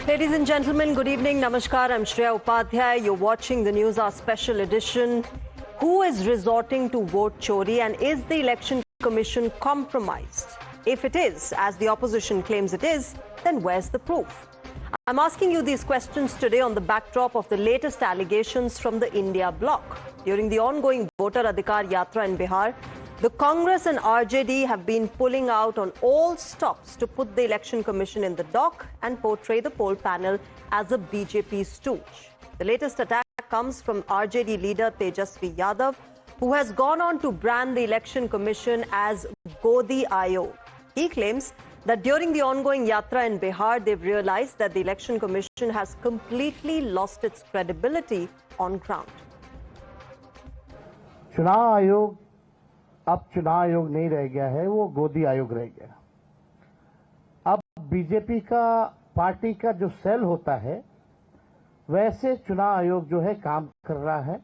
Ladies and gentlemen, good evening. Namaskar. I'm Shreya Upadhyay. You're watching the News Hour Special Edition. Who is resorting to vote chori, and is the Election Commission compromised? If it is, as the opposition claims it is, then where's the proof? I'm asking you these questions today on the backdrop of the latest allegations from the India bloc. During the ongoing Voter Adhikar Yatra in Bihar, the Congress and RJD have been pulling out on all stops to put the Election Commission in the dock and portray the poll panel as a BJP stooge. The latest attack comes from RJD leader Tejasvi Yadav, who has gone on to brand the Election Commission as Godi Ayog. He claims that during the ongoing Yatra in Bihar, they've realized that the Election Commission has completely lost its credibility on ground. चुनाव आयोग अब चुनाव आयोग नहीं रह गया है, वो गोदी आयोग रह गया। अब बीजेपी का पार्टी का जो सेल होता है, वैसे चुनाव आयोग जो है काम कर रहा है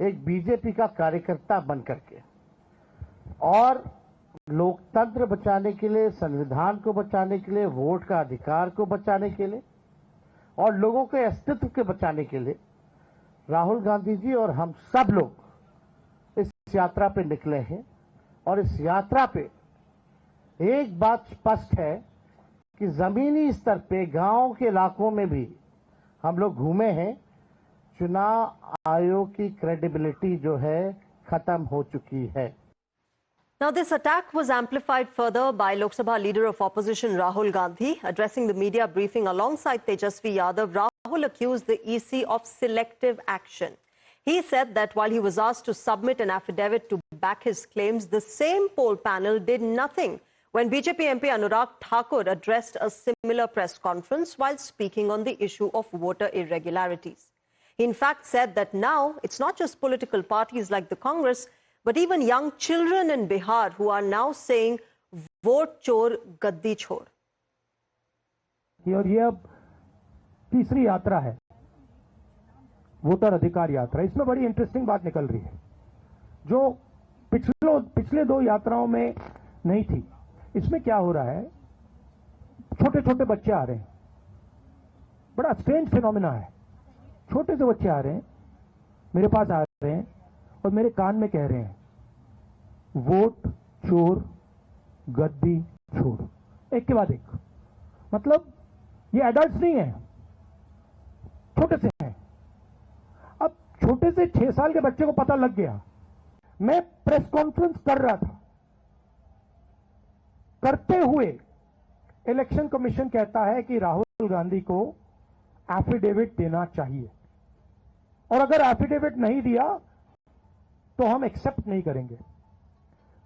एक बीजेपी का कार्यकर्ता बन करके, और लोकतंत्र बचाने के लिए, संविधान को बचाने के लिए, वोट का अधिकार को बचाने के लिए और लोगों के अस्तित्व के बचाने के लिए राहुल गांधी जी और हम सब लोग इस यात्रा पे निकले हैं। और इस यात्रा पे एक बात स्पष्ट है कि जमीनी स्तर पे गांव के इलाकों में भी हम लोग घूमे हैं। चुनाव आयोग की क्रेडिबिलिटी जो है खत्म हो चुकी है। Now, this attack was amplified further by Lok Sabha Leader of Opposition Rahul Gandhi. Addressing the media briefing alongside Tejasvi Yadav, Rahul accused the EC of selective action. He said that while he was asked to submit an affidavit to back his claims, the same poll panel did nothing when BJP MP Anurag Thakur addressed a similar press conference while speaking on the issue of voter irregularities. He in fact said that now it's not just political parties like the Congress, but even young children in Bihar who are now saying, vote chor, gaddi chor. और ये अब तीसरी यात्रा है, voter अधिकार यात्रा। इसमें बड़ी इंटरेस्टिंग बात निकल रही है जो पिछले दो यात्राओं में नहीं थी। इसमें क्या हो रहा है, छोटे छोटे बच्चे आ रहे हैं, बड़ा स्ट्रेंज फिनोमेना है। छोटे से बच्चे आ रहे हैं, मेरे पास आ रहे हैं और मेरे कान में कह रहे हैं, वोट चोर गद्दी छोड़, एक के बाद एक। मतलब ये एडल्ट्स नहीं है, छोटे से हैं। अब छोटे से 6 साल के बच्चे को पता लग गया। मैं प्रेस कॉन्फ्रेंस कर रहा था, करते हुए इलेक्शन कमीशन कहता है कि राहुल गांधी को एफिडेविट देना चाहिए, और अगर एफिडेविट नहीं दिया तो हम एक्सेप्ट नहीं करेंगे।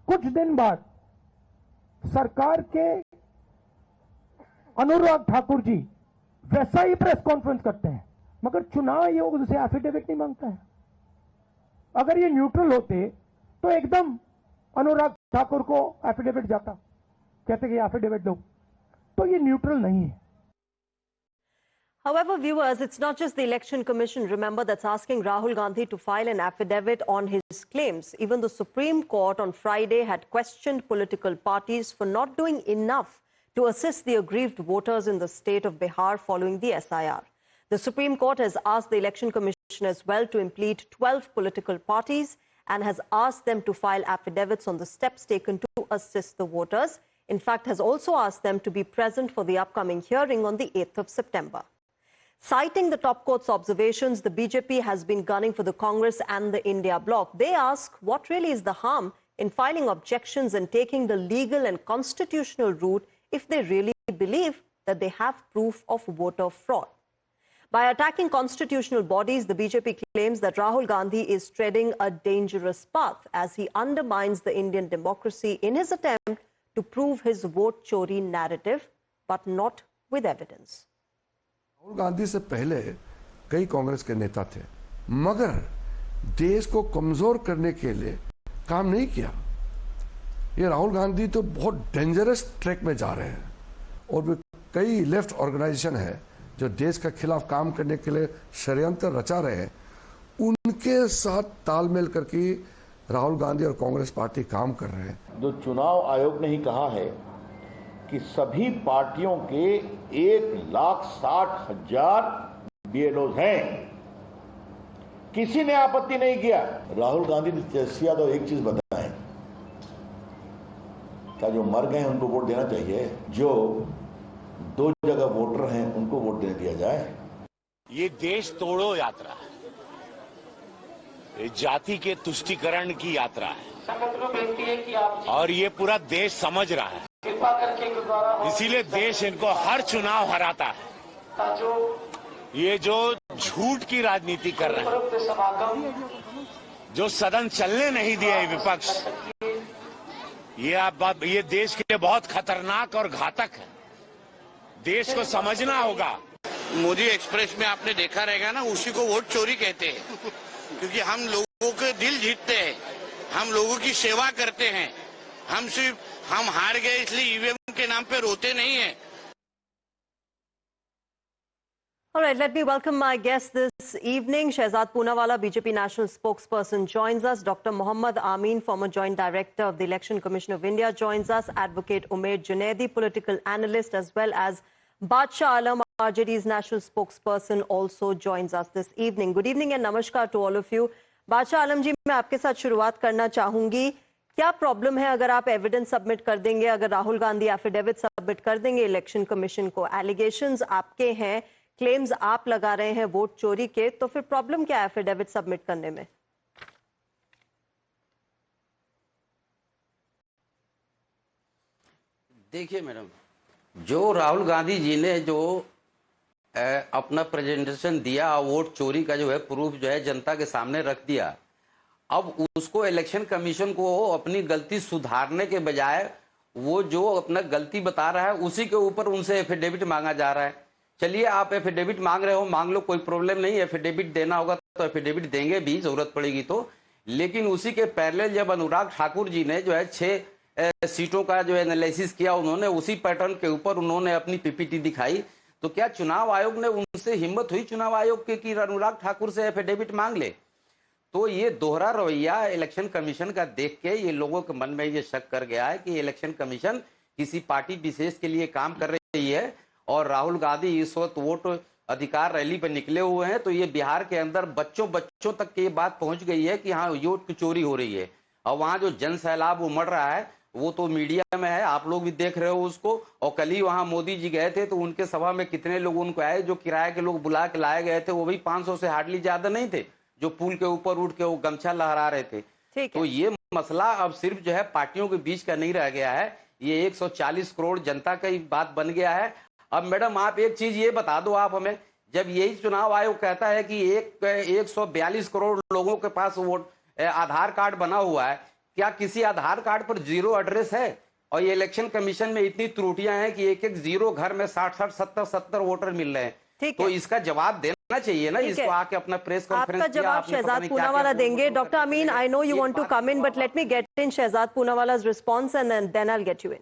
कुछ दिन बाद सरकार के अनुराग ठाकुर जी वैसा ही प्रेस कॉन्फ्रेंस करते हैं, मगर चुनाव आयोग उनसे एफिडेविट नहीं मांगता है। अगर ये न्यूट्रल होते तो एकदम अनुराग ठाकुर को एफिडेविट जाता, कहते कि एफिडेविट दो। तो ये न्यूट्रल नहीं है। However, viewers, it's not just the Election Commission, remember, that's asking Rahul Gandhi to file an affidavit on his claims. Even the Supreme Court on Friday had questioned political parties for not doing enough to assist the aggrieved voters in the state of Bihar following the SIR. The Supreme Court has asked the Election Commission as well to implead 12 political parties and has asked them to file affidavits on the steps taken to assist the voters. In fact, has also asked them to be present for the upcoming hearing on the 8th of September. Citing the top court's observations, the BJP has been gunning for the Congress and the India bloc. They ask, what really is the harm in filing objections and taking the legal and constitutional route if they really believe that they have proof of voter fraud? By attacking constitutional bodies, the BJP claims that Rahul Gandhi is treading a dangerous path as he undermines the Indian democracy in his attempt to prove his vote chori narrative, but not with evidence. Rahul Gandhi से पहले कई कांग्रेस के नेता थे, मगर देश को कमजोर करने के लिए काम नहीं किया। ये राहुल गांधी तो बहुत डेंजरस ट्रैक में जा रहे हैं, और भी कई लेफ्ट ऑर्गेनाइजेशन है जो देश के खिलाफ काम करने के लिए षड्यंत्र रचा रहे हैं। उनके साथ तालमेल करके राहुल गांधी और कांग्रेस पार्टी काम कर रहे हैं। जो चुनाव आयोग ने ही कहा है कि सभी पार्टियों के 1,60,000 बीएलओ हैं, किसी ने आपत्ति नहीं किया। राहुल गांधी ने तेजस्वी यादव एक चीज बताएं, क्या जो मर गए हैं उनको वोट देना चाहिए? जो 2 जगह वोटर हैं उनको वोट दे दिया जाए? ये देश तोड़ो यात्रा है, ये जाति के तुष्टीकरण की यात्रा है और ये पूरा देश समझ रहा है, इसीलिए देश इनको हर चुनाव हराता है। ये जो झूठ की राजनीति कर रहे हैं, जो सदन चलने नहीं दिए विपक्ष, ये देश के लिए बहुत खतरनाक और घातक है। देश को समझना होगा। मोदी एक्सप्रेस में आपने देखा रहेगा ना, उसी को वोट चोरी कहते हैं, क्योंकि हम लोगों के दिल जीतते हैं, हम लोगों की सेवा करते हैं। हम हार गए इसलिए ईवीएम के नाम पे रोते नहीं है। All right, let me welcome my guest this evening. Shehzad Poonawalla, BJP National Spokesperson, joins us. Dr. Mohammad Amin, former Joint Director of the Election Commission of India, joins us. Advocate Umaid Junaidi, political analyst, as well as Badshah Alam, RJD's National Spokesperson, also joins us this evening. Good evening and namaskar to all of you. Badshah Alam ji, मैं आपके साथ शुरुआत करना चाहूंगी. क्या problem है अगर आप एविडेंस सबमिट कर देंगे, अगर राहुल गांधी एफिडेविट सबमिट कर देंगे इलेक्शन कमीशन को? एलिगेशंस आपके हैं, क्लेम्स आप लगा रहे हैं वोट चोरी के, तो फिर प्रॉब्लम क्या है एफिडेविट सबमिट करने में? देखिए मैडम, जो राहुल गांधी जी ने जो अपना प्रेजेंटेशन दिया, वोट चोरी का जो है प्रूफ जो है जनता के सामने रख दिया, अब उसको इलेक्शन कमीशन को अपनी गलती सुधारने के बजाय वो जो अपना गलती बता रहा है उसी के ऊपर उनसे एफिडेविट मांगा जा रहा है। चलिए, आप एफिडेविट मांग रहे हो, मांग लो, कोई प्रॉब्लम नहीं। एफिडेविट देना होगा तो एफिडेविट देंगे भी, जरूरत पड़ेगी तो। लेकिन उसी के पैरेलल जब अनुराग ठाकुर जी ने जो है 6 सीटों का जो एनालिसिस किया, उन्होंने उसी पैटर्न के ऊपर उन्होंने अपनी पीपीटी दिखाई, तो क्या चुनाव आयोग ने उनसे हिम्मत हुई चुनाव आयोग के कि अनुराग ठाकुर से एफिडेविट मांग ले? तो ये दोहरा रवैया इलेक्शन कमीशन का देख के ये लोगों के मन में ये शक कर गया है कि इलेक्शन कमीशन किसी पार्टी विशेष के लिए काम कर रही है। और राहुल गांधी इस वक्त वोट अधिकार रैली पर निकले हुए हैं, तो ये बिहार के अंदर बच्चों तक की ये बात पहुंच गई है कि हाँ, वोट की चोरी हो रही है। और वहां जो जन सैलाब उमड़ रहा है वो तो मीडिया में है, आप लोग भी देख रहे हो उसको। और कल ही वहां मोदी जी गए थे तो उनके सभा में कितने लोग उनको आए, जो किराए के लोग बुला के लाए गए थे वो भी 500 से हार्डली ज्यादा नहीं थे, जो पुल के ऊपर उठ के वो गमछा लहरा रहे थे। तो ये मसला अब सिर्फ जो है पार्टियों के बीच का नहीं रह गया है, ये 140 करोड़ जनता का ही बात बन गया है। अब मैडम आप एक चीज ये बता दो आप हमें, जब यही चुनाव आयोग कहता है कि 142 करोड़ लोगों के पास वोट आधार कार्ड बना हुआ है, क्या किसी आधार कार्ड पर 0 एड्रेस है? और ये इलेक्शन कमीशन में इतनी त्रुटियां हैं कि एक 0 घर में 60, 70 वोटर मिल रहे हैं। तो इसका जवाब देना चाहिए ना, इसको आके अपना प्रेस कॉन्फ्रेंस आपका जवाब शहजाद पूनावाला देंगे। Doctor Amin, I know you want to come in, but let me get in Shehzad Poonawala's response and then I'll get you in.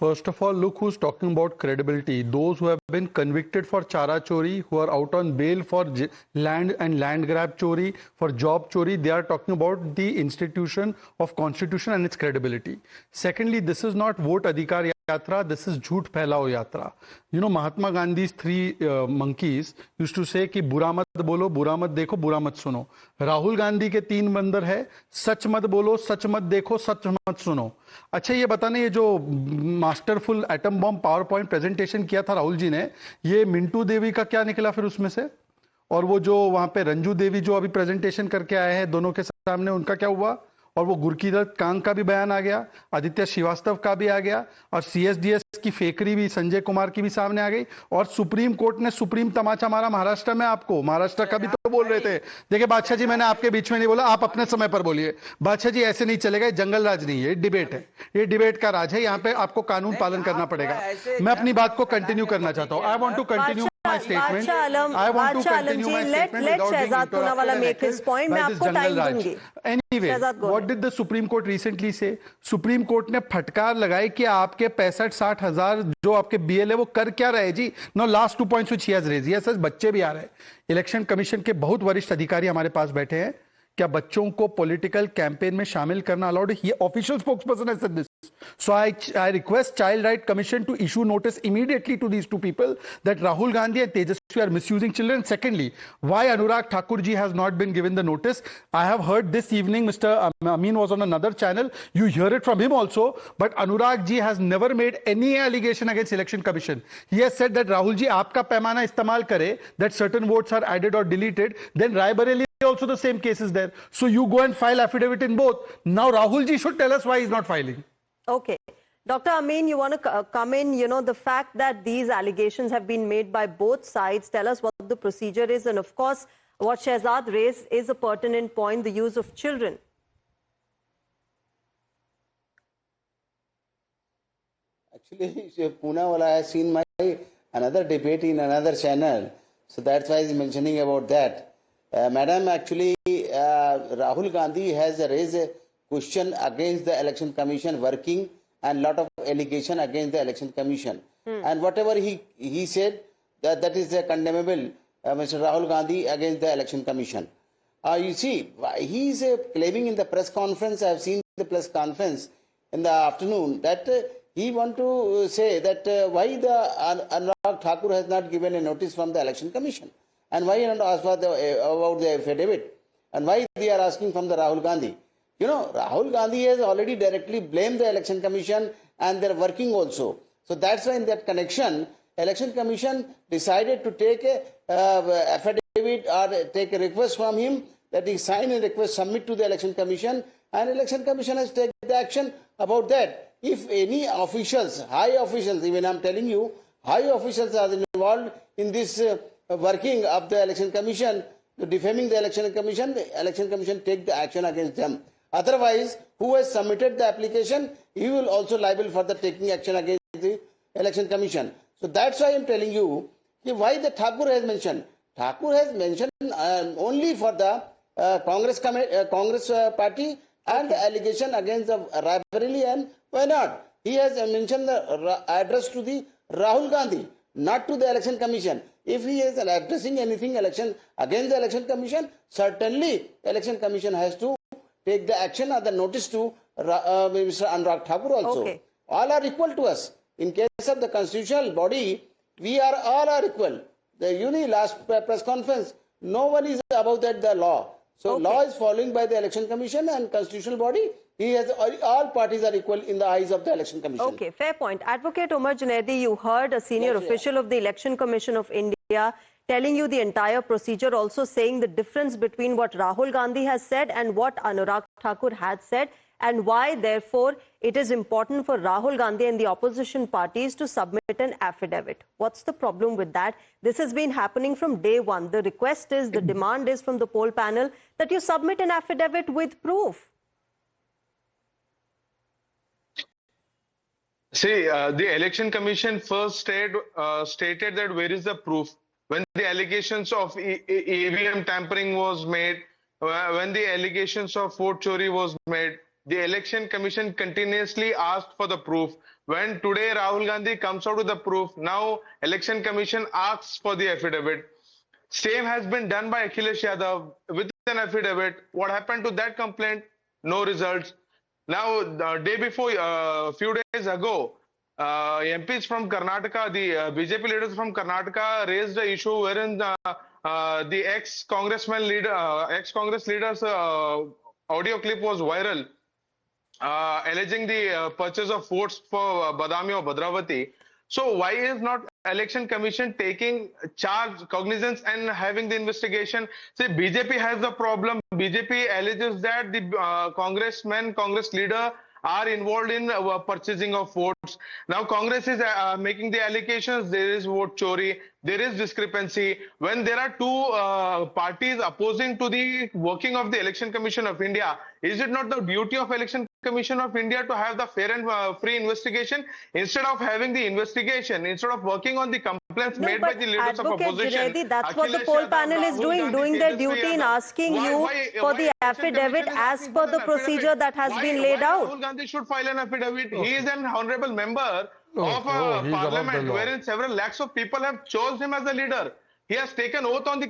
First of all, look who's talking about credibility. Those who have been convicted for chara chori, who are out on bail for land and land grab chori, for job chori, they are talking about the institution of constitution and its credibility. Secondly, this is not vote adhikar yatra, this is jhoot phailao yatra. You know, Mahatma Gandhi's 3 monkeys used to say कि बुरा मत बोलो, बुरा मत देखो, बुरा मत सुनो. राहुल गांधी के 3 बंदर है, सच मत बोलो, सच मत देखो, सच मत सुनो. अच्छा ये बताने, ये जो masterful atom bomb power point presentation किया था राहुल जी ने, ये मिंटू देवी का क्या निकला फिर उसमें से? और वो जो वहां पे रंजू देवी जो अभी प्रेजेंटेशन करके आए हैं दोनों के सामने, उनका क्या हुआ? और वो गुरकीरत कांग का भी बयान आ गया, आदित्य श्रीवास्तव का भी आ गया, और सीएसडीएस की फेकरी भी संजय कुमार की भी सामने आ गई, और सुप्रीम कोर्ट ने सुप्रीम तमाचा मारा महाराष्ट्र में आपको, महाराष्ट्र का भी तो बोल रहे थे। देखिए बादशाह जी, मैंने आपके बीच में नहीं बोला, आप अपने समय पर बोलिए। बादशाह जी ऐसे नहीं चलेगा, ये जंगल राज नहीं है, डिबेट है, ये डिबेट का राज है, यहाँ पे आपको कानून पालन करना पड़ेगा। मैं अपनी बात को कंटिन्यू करना चाहता हूँ। I want to continue my statement. I want to continue my statement without being interrupted by this jungle raj. Anyway, what did the Supreme Court recently say? Supreme Court ने फटकार लगाई कि आपके 65-60 हजार जो आपके BL है वो कर क्या रहे जी? Now last 2 points which he has raised. Yes, बच्चे भी आ रहे हैं। इलेक्शन कमीशन के बहुत वरिष्ठ अधिकारी हमारे पास बैठे हैं, क्या बच्चों को पॉलिटिकल कैंपेन में शामिल करना अलाउड है? He, official spokesperson has said this. So I request Child Right Commission to issue notice immediately to these two people that Rahul Gandhi and Tejasvi are misusing children. Secondly, why Anurag Thakur ji has not been given the notice? I have heard this evening Mr. Amin was on another channel. You hear it from him also. But Anurag ji has never made any allegation against Election Commission. He has said that Rahul ji, aapka paimana istemal kare, that certain votes are added or deleted. Then Rai Bareli also the same case is there. So you go and file affidavit in both. Now Rahul ji should tell us why he's not filing. Okay. Dr. Amin, you want to come in, the fact that these allegations have been made by both sides. Tell us what the procedure is. And of course, what Shehzad raised is a pertinent point, the use of children. Actually, Pune wala has seen my another debate in another channel. So that's why he's mentioning about that. Madam, actually, Rahul Gandhi has raised a question against the Election Commission working and lot of allegation against the Election Commission. And whatever he said, that is condemnable, Mr. Rahul Gandhi against the Election Commission. You see, he is claiming in the press conference, I have seen the press conference in the afternoon, that he want to say that why the Anurag Thakur has not given a notice from the Election Commission. And why not ask for about the affidavit? And why they are asking from the Rahul Gandhi? Rahul Gandhi has already directly blamed the Election Commission and they're working also. So that's why in that connection, Election Commission decided to take a affidavit or take a request from him that he sign a request, submit to the Election Commission, and Election Commission has taken the action about that. If any officials, high officials, even I'm telling you, high officials are involved in this working of the Election Commission, defaming the Election Commission take the action against them. Otherwise, who has submitted the application, he will also liable for the taking action against the Election Commission. So that's why I am telling you why the Thakur has mentioned. Thakur has mentioned only for the Congress party and the allegation against the Rai Bareli, and why not? He has mentioned the address to the Rahul Gandhi, not to the Election Commission. If he is addressing anything against the Election Commission, certainly Election Commission has to take the action or the notice to Mr. Anurag Thakur also. Okay. All are equal to us. In case of the constitutional body, all are equal. The last press conference, no one is above that the law. So law is following by the Election Commission and constitutional body. All parties are equal in the eyes of the Election Commission. Okay, fair point. Advocate Umar Junaidi, you heard a senior official of the Election Commission of India telling you the entire procedure, also saying the difference between what Rahul Gandhi has said and what Anurag Thakur had said, and why, therefore, it is important for Rahul Gandhi and the opposition parties to submit an affidavit. What's the problem with that? This has been happening from day one. The request is, the demand is from the poll panel that you submit an affidavit with proof. See, the Election Commission first stated that where is the proof? When the allegations of EVM tampering was made, when the allegations of vote chori was made, the Election Commission continuously asked for the proof. When today Rahul Gandhi comes out with the proof, now Election Commission asks for the affidavit. Same has been done by Akhilesh Yadav with an affidavit. What happened to that complaint? No results. Now, the day before, few days ago, MPs from Karnataka, the BJP leaders from Karnataka raised the issue wherein the ex-Congress leader's audio clip was viral, alleging the purchase of votes for Badami or Bhadravati. So why is not Election Commission taking charge, cognizance and having the investigation? See, BJP has the problem. BJP alleges that the Congress leader are involved in purchasing of votes. Now Congress is making the allegations there is vote chori, there is discrepancy. When there are two parties opposing to the working of the Election Commission of India, is it not the duty of Election Commission of India to have the fair and free investigation? Instead of having the investigation, instead of working on the complaints made by the leaders of opposition. Junaidi, that's what the poll panel is doing their duty in asking you for the affidavit as per the procedure that has been laid out. Rahul Gandhi should file an affidavit. He is an honorable member of parliament wherein several lakhs of people have chosen him as a leader. He has taken oath on the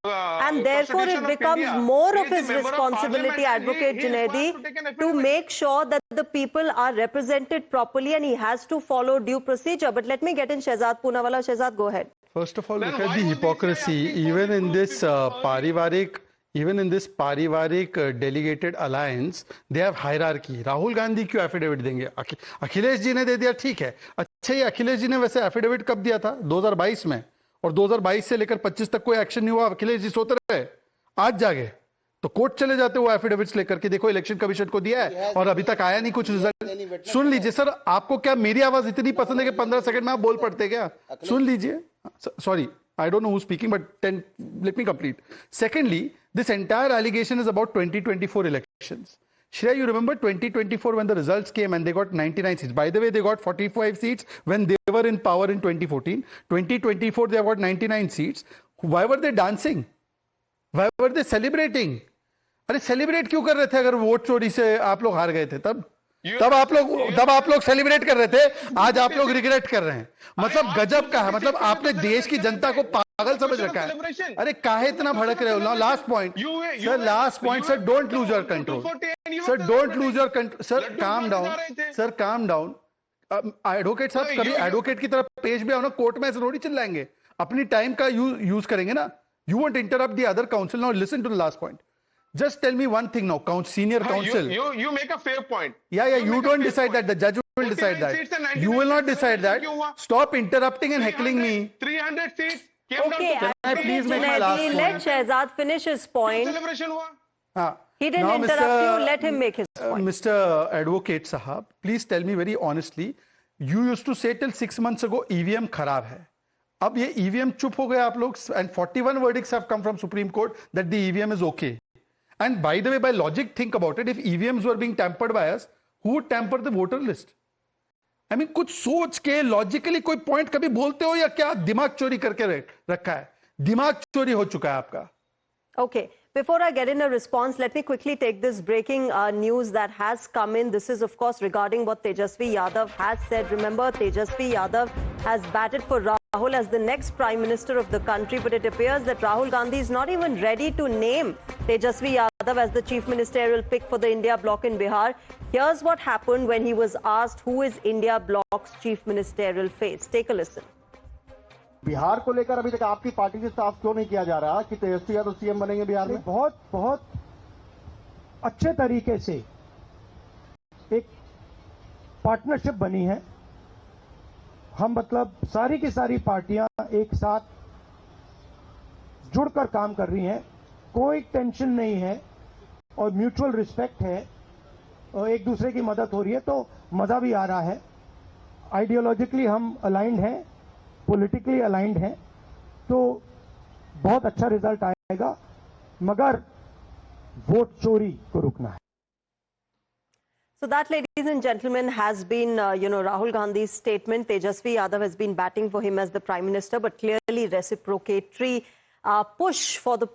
And therefore it becomes more of his responsibility, Advocate Junaidi, to make sure that the people are represented properly, and he has to follow due procedure. But let me get in Shehzad Poonawala. Shehzad, go ahead. First of all, look at the hypocrisy. Even in this parivarik delegated alliance, they have hierarchy. Rahul Gandhi क्यों affidavit देंगे? अखिलेश जी ने दे दिया, ठीक है. अच्छा, ये अखिलेश जी ने वैसे एफिडेविट कब दिया था? 2022 में. और 2022 से लेकर 25 तक कोई एक्शन नहीं हुआ. अखिलेश जी सोते रहे, आज जागे तो कोर्ट चले जाते वो एफिडेविट्स लेकर के. देखो इलेक्शन कमीशन को दिया है और अभी तक आया नहीं कुछ रिजल्ट. सुन लीजिए सर, आपको क्या मेरी आवाज इतनी पसंद है कि 15 सेकंड में आप बोल पड़ते क्या? सुन लीजिए. Sorry, I don't know who's speaking, but let me complete. Secondly, this entire allegation is about 2024 elections. Shreya, you remember 2024 when the results came and they got 99 seats. By the way, they got 45 seats when they were in power in 2014. 2024, they have got 99 seats. Why were they dancing? Why were they celebrating? अरे celebrate क्यों कर रहे थे अगर vote चोरी से आप लोग हार गए थे? तब आप लोग सेलिब्रेट कर रहे थे. आज आप लोग रिग्रेट कर रहे हैं. मतलब गजब का है. मतलब आपने देश की जनता को पागल समझ रखा है. अरे काहे इतना भड़क रहे हो? Last point sir, last point sir, don't lose your control sir, don't lose your control sir. Calm down sir, calm down. Advocate साहब, कभी एडवोकेट की तरफ पेश भी आओ ना. कोर्ट में ऐसे थोड़ी चिल्लाएंगे. अपनी टाइम का यूज करेंगे ना. You won't interrupt the other council. Now listen to the last point. Just tell me one thing now, senior counsel. You make a fair point. Yeah. You don't decide that. The judge will decide that. You will not decide that. Stop interrupting and heckling me. 300 seats. Okay, can I please make my last point? Let Shehzad finish his point. Celebration हुआ. He didn't interrupt you. Let him make his point. Mr. Advocate Sahab, please tell me very honestly. You used to say till 6 months ago EVM खराब है. अब ये EVM चुप हो गए आप लोग. And 41 verdicts have come from Supreme Court that the EVM is okay. And by the way, by logic, think about it. If EVMs were being tampered by us, who would tamper the voter list? I mean, कुछ सोच के logically कोई point कभी बोलते हो या क्या दिमाग चोरी करके रखा है? दिमाग चोरी हो चुका है आपका. Okay. Before I get in a response, let me quickly take this breaking news that has come in. This is, of course, regarding what Tejasvi Yadav has said. Remember, Tejasvi Yadav has batted for Rahul as the next Prime Minister of the country, but it appears that Rahul Gandhi is not even ready to name Tejasvi Yadav as the Chief Ministerial pick for the India bloc in Bihar. Here's what happened when he was asked who is India bloc's Chief Ministerial face. Take a listen. Bihar को लेकर अभी तक आपकी party से साफ क्यों नहीं किया जा रहा कि तेजस्वी यादव सीएम बनेंगे बिहार में? बहुत अच्छे तरीके से एक पार्टनरशिप बनी है. हम मतलब सारी की सारी पार्टियां एक साथ जुड़कर काम कर रही हैं. कोई टेंशन नहीं है और म्यूचुअल रिस्पेक्ट है और एक दूसरे की मदद हो रही है, तो मजा भी आ रहा है. आइडियोलॉजिकली हम अलाइंड हैं, पॉलिटिकली अलाइंड हैं, तो बहुत अच्छा रिजल्ट आएगा. मगर वोट चोरी को रुकना है. So that, ladies and gentlemen, has been, Rahul Gandhi's statement. Tejasvi Yadav has been batting for him as the Prime Minister, but clearly reciprocatory push for the,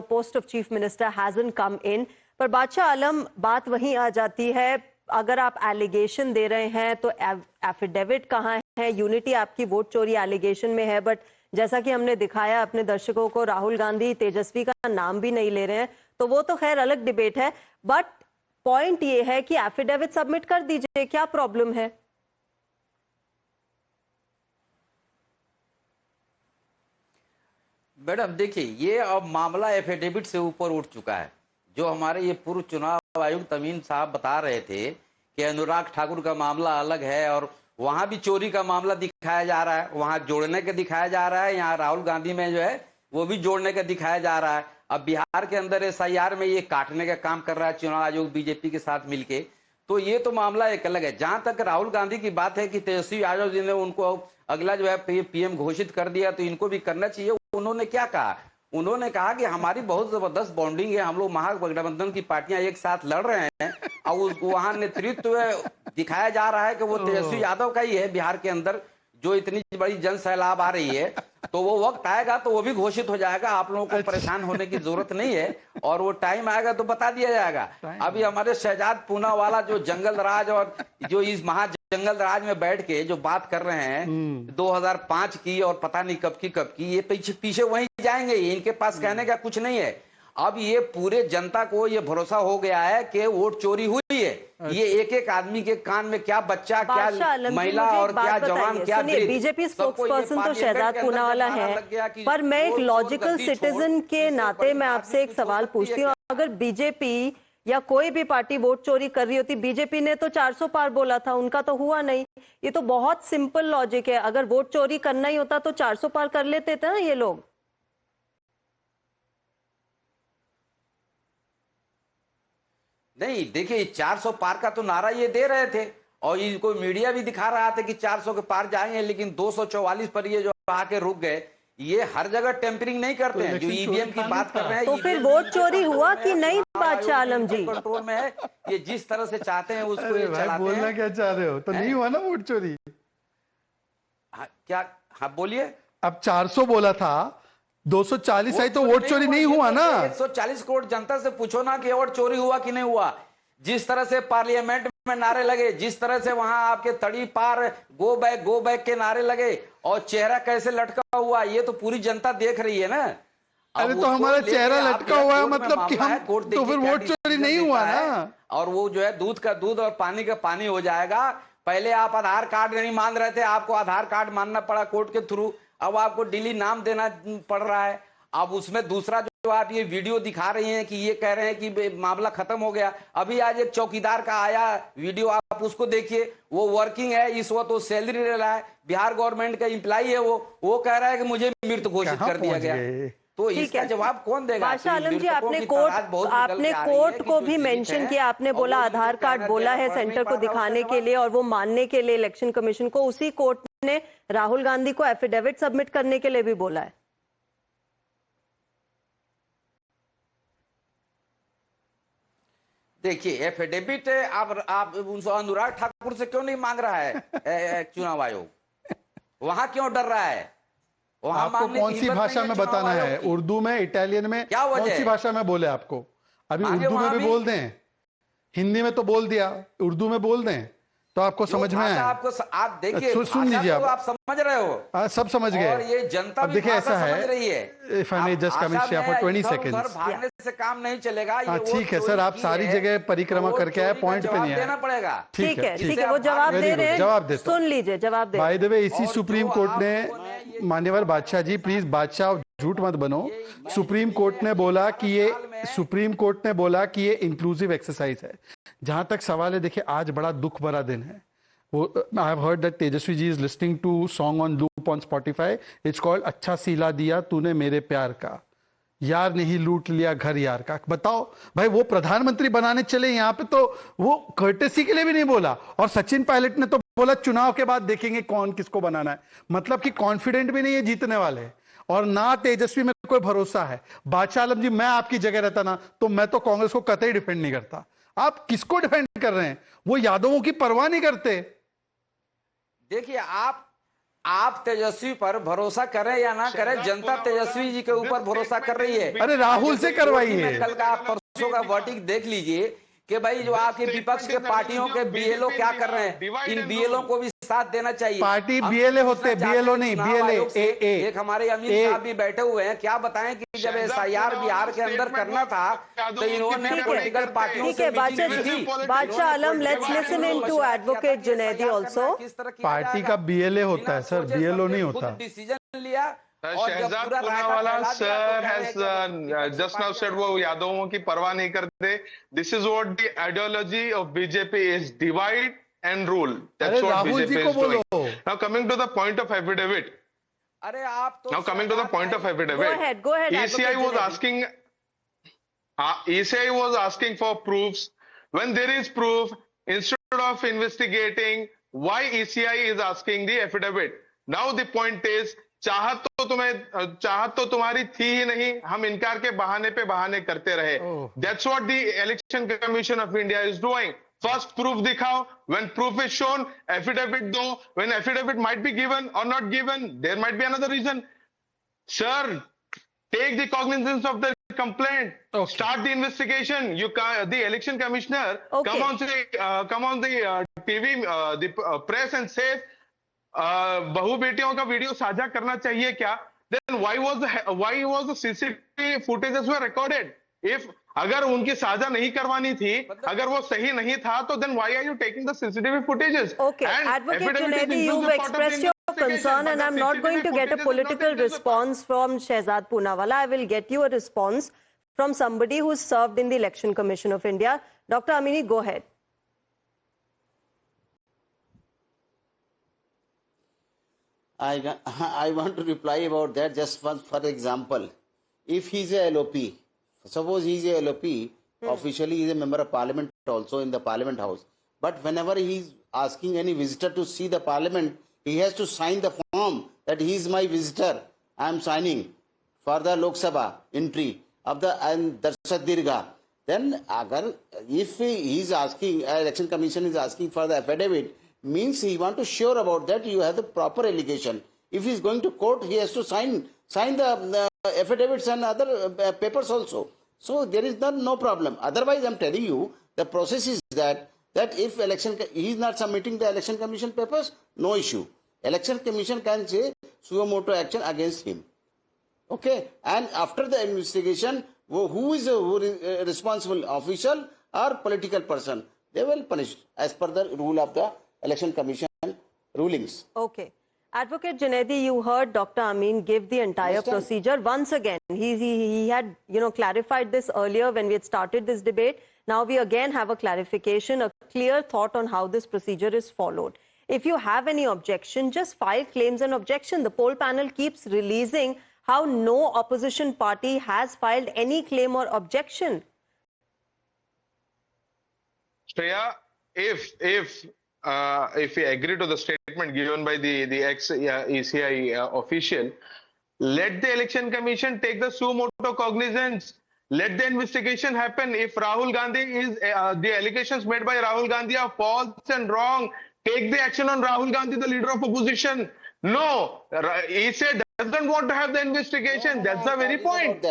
post of Chief Minister hasn't come in. पर बादशाह आलम, बात वहीं आ जाती है. अगर आप allegation दे रहे हैं तो एफिडेविट कहाँ है? यूनिटी आपकी वोट चोरी एलिगेशन में है, बट जैसा कि हमने दिखाया अपने दर्शकों को, राहुल गांधी तेजस्वी का नाम भी नहीं ले रहे हैं, तो वो तो खैर अलग डिबेट है. बट पॉइंट ये है कि एफिडेविट सबमिट कर दीजिए, क्या प्रॉब्लम है? मैडम देखिए, ये अब मामला एफिडेविट से ऊपर उठ चुका है. जो हमारे ये पूर्व चुनाव आयुक्त तमीम साहब बता रहे थे कि अनुराग ठाकुर का मामला अलग है और वहां भी चोरी का मामला दिखाया जा रहा है, वहां जोड़ने का दिखाया जा रहा है, यहाँ राहुल गांधी में जो है वो भी जोड़ने का दिखाया जा रहा है. अब बिहार के अंदर SIR में ये काटने का काम कर रहा है चुनाव आयोग बीजेपी के साथ मिलके, तो ये तो मामला एक अलग है. जहां तक राहुल गांधी की बात है कि तेजस्वी यादव जी ने उनको अगला जो है PM घोषित कर दिया, तो इनको भी करना चाहिए. उन्होंने क्या कहा? उन्होंने कहा कि हमारी बहुत जबरदस्त बॉन्डिंग है, हम लोग महागठबंधन की पार्टियां एक साथ लड़ रहे हैं और वहां नेतृत्व दिखाया जा रहा है कि वो तेजस्वी यादव का ही है बिहार के अंदर, जो इतनी बड़ी जन सैलाब आ रही है. तो वो वक्त आएगा तो वो भी घोषित हो जाएगा. आप लोगों को परेशान होने की जरूरत नहीं है और वो टाइम आएगा तो बता दिया जाएगा. अभी हमारे शहजाद पूनावाला जो जंगल राज और जो इस जंगल राज में बैठ के जो बात कर रहे हैं 2005 की और पता नहीं कब की, ये पीछे वहीं जाएंगे। इनके पास कहने का कुछ नहीं है। अब ये पूरे जनता को ये भरोसा हो गया है कि वोट चोरी हुई है। ये एक एक आदमी के कान में क्या बच्चा, क्या महिला और क्या जवान, क्या बीजेपी स्पोक्सपर्सन तो शहजाद पूनावाला है, पर मैं एक लॉजिकल सिटीजन के नाते मैं आपसे एक सवाल पूछती हूँ। अगर बीजेपी या कोई भी पार्टी वोट चोरी कर रही होती, बीजेपी ने तो 400 पार बोला था, उनका तो हुआ नहीं। ये तो बहुत सिंपल लॉजिक है। अगर वोट चोरी करना ही होता तो 400 पार कर लेते थे ना ये लोग। नहीं, देखिए 400 पार का तो नारा ये दे रहे थे और इनको मीडिया भी दिखा रहा था कि 400 के पार जाएंगे, लेकिन 244 पर ये जो आके रुक गए। ये हर जगह टेम्परिंग नहीं करते हैं। जो ईवीएम की बात कर रहे हैं, तो फिर वोट चोरी हुआ कि नहीं बादशाह आलम जी? कंट्रोल में है, ये जिस तरह से चाहते हैं उसको ये चलाते हैं। बोलना क्या चाह रहे हो? तो नहीं हुआ ना वोट चोरी? क्या? हाँ बोलिए। अब 400 बोला था, 240 आई तो वोट चोरी नहीं हुआ ना। 140 करोड़ जनता से पूछो ना कि वोट चोरी हुआ कि नहीं हुआ। जिस तरह से पार्लियामेंट में नारे लगे, जिस तरह से वहां आपके तड़ी पार गो बैक के नारे लगे और चेहरा कैसे लटका हुआ, ये तो पूरी जनता देख रही है ना। अरे तो हमारा चेहरा लटका हुआ है, मतलब कि हम तो फिर वोट चोरी नहीं हुआ ना। और वो जो है दूध का दूध और पानी का पानी हो जाएगा। पहले आप आधार कार्ड नहीं मान रहे थे, आपको आधार कार्ड मानना पड़ा कोर्ट के थ्रू। अब आपको डिली नाम देना पड़ रहा है। अब उसमें दूसरा जो आप ये वीडियो दिखा रही हैं कि ये कह रहे हैं कि मामला खत्म हो गया। अभी आज एक चौकीदार का आया वीडियो, आप उसको देखिए। वो वर्किंग है, इस वक्त वो सैलरी ले रहा है, बिहार गवर्नमेंट का एम्प्लॉई है। वो कह रहा है कि मुझे मृत घोषित कर दिया गया। तो इसका जवाब कौन देगा? बादशाह आलम जी, आपने कोर्ट को भी मेंशन किया। आपने बोला आधार कार्ड बोला है सेंटर को दिखाने के लिए और वो मानने के लिए इलेक्शन कमीशन को। उसी कोर्ट ने राहुल गांधी को एफिडेविट सबमिट करने के लिए भी बोला है। देखिए, एफिडेविट आप अनुराग ठाकुर से क्यों नहीं मांग रहा है चुनाव आयोग? वहां क्यों डर रहा है? आपको कौन सी भाषा में बताना है? उर्दू में, इटालियन में, कौन सी भाषा में बोले आपको? अभी उर्दू में भी बोल दें, हिंदी में तो बोल दिया, उर्दू में बोल दें तो आपको समझ में आए। आपको आप देखिए, सुन लीजिए, आप समझ रहे हो। सब समझ गए। और ये जनता अब देखिए ऐसा है, रही है। If I may just come in share for 20 seconds. भागने से काम नहीं चलेगा। ठीक है सर, आप सारी जगह परिक्रमा करके आए, पॉइंट पे नहीं आए। देना पड़ेगा। ठीक है, वो जवाब दे रहे हैं, जवाब दे, सुन लीजिए जवाब दे। बाय द वे, इसी सुप्रीम कोर्ट ने, मान्यवर बादशाह जी प्लीज, बादशाह झूठ मत बनो, सुप्रीम कोर्ट ने बोला कि ये इंक्लूसिव एक्सरसाइज है। जहां तक सवाल है, देखिए आज बड़ा दुख भरा दिन है। I have heard that Tejaswi ji is listening to song on loop on Spotify. It's called अच्छा सीला दिया तूने मेरे प्यार का, यार नहीं लूट लिया घर यार का। बताओ भाई, वो प्रधानमंत्री बनाने चले, यहाँ पे तो वो कर्टेसी के लिए भी नहीं बोला। और सचिन पायलट ने तो बोला चुनाव के बाद देखेंगे कौन किसको बनाना है। मतलब कि कॉन्फिडेंट भी नहीं है जीतने वाले, और ना तेजस्वी में कोई भरोसा है। बादशाह आलम जी, मैं आपकी जगह रहता ना तो मैं तो कांग्रेस को कतई डिफेंड नहीं करता। आप किसको डिफेंड कर रहे हैं? वो यादवों की परवाह नहीं करते। देखिए, आप तेजस्वी पर भरोसा करें या ना करें, जनता तेजस्वी जी के ऊपर भरोसा कर रही है। अरे राहुल से करवाइए। कल का आप परसों का वर्डिक्ट देख लीजिए कि भाई जो आपके विपक्ष के पार्टियों के बीएलओ क्या कर रहे हैं। इन बीएलओ को भी साथ देना चाहिए। पार्टी बीएलए होते, बीएलओ नहीं, बीएलए। एक हमारे अमित साहब भी बैठे हुए हैं। क्या बताएं कि जब एसआईआर बिहार के अंदर करना था तो इन्होंने पॉलिटिकल पार्टियों से मीटिंग की थी। Badshah Alam, let's listen into advocate Junaidi also. Party का बीएलए होता है सर, बीएलओ नहीं होता। डिसीजन लिया। Shehzad Poonawala sir has just now said वो यादवों की परवाह नहीं करते। This is what the ideology of BJP is: divide and rule. That's what BJP is doing. Now coming to the point of affidavit. अरे आप तो now coming to the point of affidavit. Go ahead. ECI was asking for proofs. When there is proof, instead of investigating, why ECI is asking the affidavit? Now the point is, चाहत तो तुम्हारी थी ही नहीं, हम इनकार के बहाने पे बहाने करते रहे। That's what the Election Commission of India is doing. First proof दिखाओ, when proof is shown, affidavit दो, when affidavit might be given or not given, there might be another reason. Sir, take the cognizance of the complaint. Okay. Start the investigation. The election commissioner Okay. come on the TV, the press and say, बहु बेटियों का video साझा करना चाहिए क्या? Then why was the CCTV footages were recorded? If अगर उनकी साझा नहीं करवानी थी, अगर वो सही नहीं था, तो then why are you taking the CCTV footages? Okay, And Advocate affidavit is Junaidi, you've inclusive part of the expressed your investigation, concern, but and the I'm not going to CCTV get a footage is not political inclusive. response from Shehzad Poonawalla. I will get you a response from somebody who's served in the Election Commission of India. Dr. Amini, go ahead. I want to reply about that. Just for example, if he's a LOP, suppose he's a LOP, officially he's a member of parliament also in the parliament house. But whenever he's asking any visitor to see the parliament, he has to sign the form that he is my visitor. I am signing for the Lok Sabha entry of the Darshat Dirgha. Then if he is asking, election commission is asking for the affidavit, means he want to sure about that you have the proper allegation. If he is going to court, he has to sign the affidavits and other papers also. So there is no problem. Otherwise, I am telling you, the process is that if he is not submitting the election commission papers, no issue. Election commission can say suo motu action against him. Okay, and after the investigation, who is a responsible official or political person, they will punish as per the rule of the election commission rulings. Okay. Advocate Junaidi, you heard Dr. Amin give the entire procedure. Once again, he had clarified this earlier when we had started this debate. Now we again have a clarification, a clear thought on how this procedure is followed. If you have any objection, just file claims and objection. The poll panel keeps releasing how no opposition party has filed any claim or objection. Shreya, if we agree to the statement given by the ex-ECI official, let the election commission take the suo motu cognizance. Let the investigation happen. If Rahul Gandhi is the allegations made by Rahul Gandhi are false and wrong, take the action on Rahul Gandhi, the leader of opposition. No, ECI doesn't want to have the investigation. That's the very point.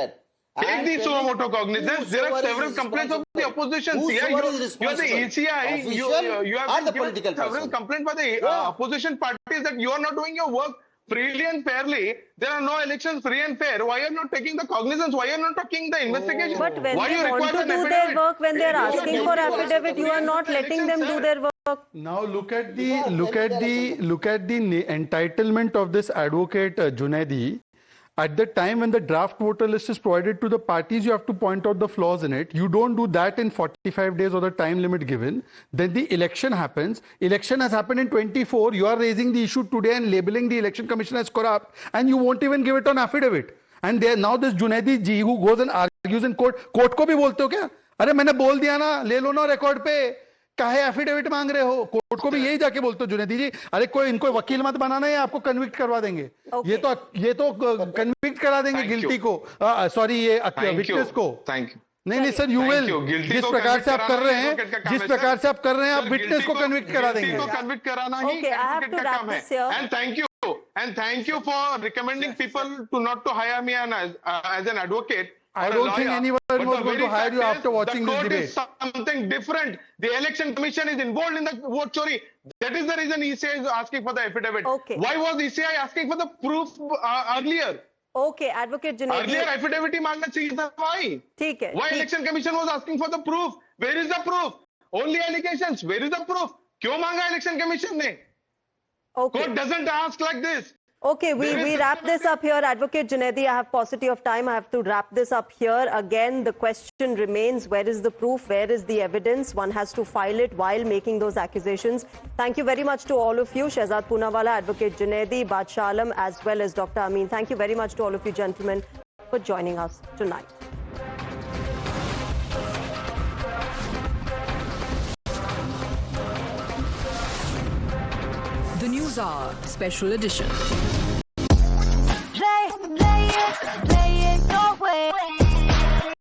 Take the suo motu cognizance. There are several complaints of the opposition. You are the ECI. You have been given several complaints by the opposition parties that you are not doing your work freely and fairly. There are no elections free and fair. Why are you not taking the cognizance? Why are you not taking the investigation? But when Why they you want to require do an their affidavit? work, when they are asking for affidavit, you are not letting them do their work. Now look at the entitlement of this advocate Junaidi. At the time when the draft voter list is provided to the parties, you have to point out the flaws in it. You don't do that in 45 days or the time limit given. Then the election happens. Election has happened in 24. You are raising the issue today and labeling the election commission as corrupt, and you won't even give it on affidavit. And there now this Junaidi ji who goes and argues in court. Court को भी बोलते हो क्या? अरे मैंने बोल दिया ना, ले लो ना रिकॉर्ड पे. काहे एफिडेविट मांग रहे हो? कोर्ट को भी यही जाके बोलते हो जुनैदी जी, अरे कोई इनको वकील मत बनाना है, आपको कन्विक्ट करवा देंगे. ये तो कन्विक्ट करा देंगे गिल्टी को, सॉरी ये विटनेस को. Thank you. नहीं सर, यू विल. जिस प्रकार से आप कर रहे हैं, आप विटनेस को कन्विक्ट करा देंगे. कन्विक्ट कराना ही एडवोकेट का काम है. And thank you for recommending people to not to hire me as an advocate. I don't think anyone was going to hire you after watching this debate. The court is something different. The election commission is involved in the vote chori. That is the reason ECI is asking for the affidavit. Okay. Why was ECI asking for the proof earlier? Okay, Advocate Junaidi. Earlier affidavit ही मांगना चाहिए था. Why? ठीक है. Why election commission was asking for the proof? Where is the proof? Only allegations. Where is the proof? क्यों मांगा election commission ने? Okay. Court doesn't ask like this. Okay, we wrap this up here. Advocate Junaidi, I have paucity of time. I have to wrap this up here. Again, the question remains, where is the proof? Where is the evidence? One has to file it while making those accusations. Thank you very much to all of you. Shehzad Poonawalla, Advocate Junaidi, Badshah Alam, as well as Dr. Amin. Thank you very much to all of you gentlemen for joining us tonight. The News Hour Special Edition.